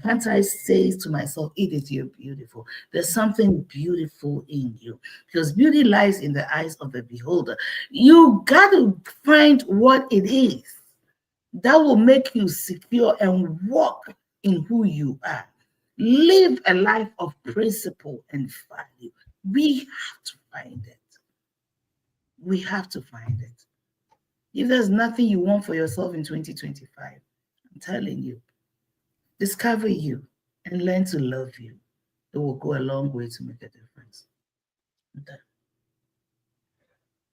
Can't I say to myself, Edith, you're beautiful. There's something beautiful in you, because beauty lies in the eyes of the beholder. You got to find what it is that will make you secure and walk in who you are. Live a life of principle and value. We have to find it. We have to find it. If there's nothing you want for yourself in 2025, I'm telling you, discover you and learn to love you. It will go a long way to make a difference. Okay.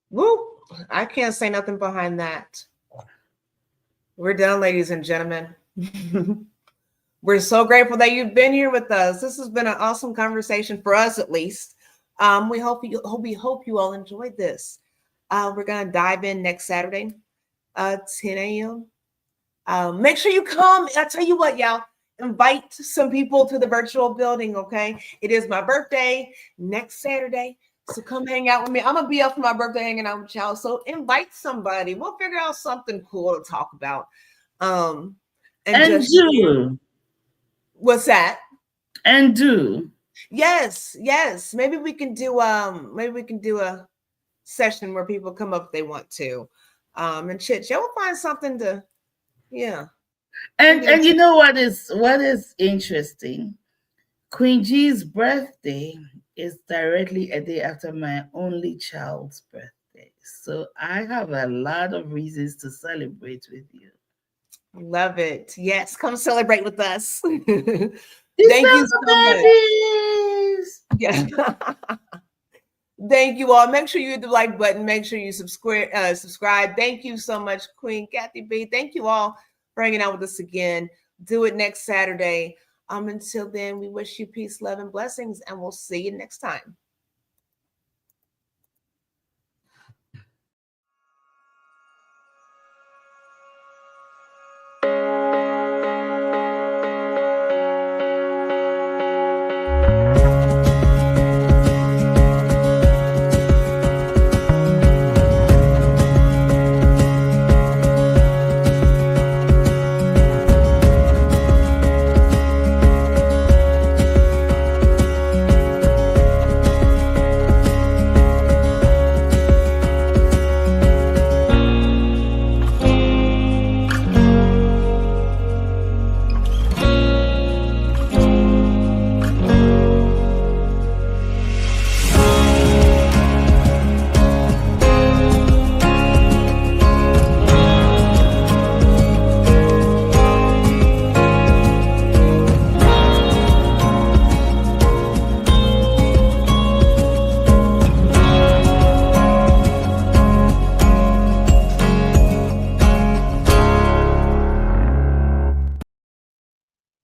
Woo! I can't say nothing behind that. We're done, ladies and gentlemen. We're so grateful that you've been here with us. This has been an awesome conversation for us, at least. We hope you all enjoyed this. We're gonna dive in next Saturday, 10 a.m. Make sure you come. I tell you what, y'all, invite some people to the virtual building. Okay, it is my birthday next Saturday, so come hang out with me. I'm gonna be up for my birthday hanging out with y'all. So invite somebody. We'll figure out something cool to talk about. And just do. What's that? And do. Yes. Maybe we can do a session where people come up if they want to. And chit chat. We'll find something to, yeah. And you know what is interesting? Queen G's birthday is directly a day after my only child's birthday. So I have a lot of reasons to celebrate with you. Love it. Yes, come celebrate with us. Thank you so much. Yeah. Thank you all. Make sure you hit the like button. Make sure you subscribe. Thank you so much, Queen Kathy B. Thank you all for hanging out with us again. Do it next Saturday. Until then, we wish you peace, love, and blessings, and we'll see you next time.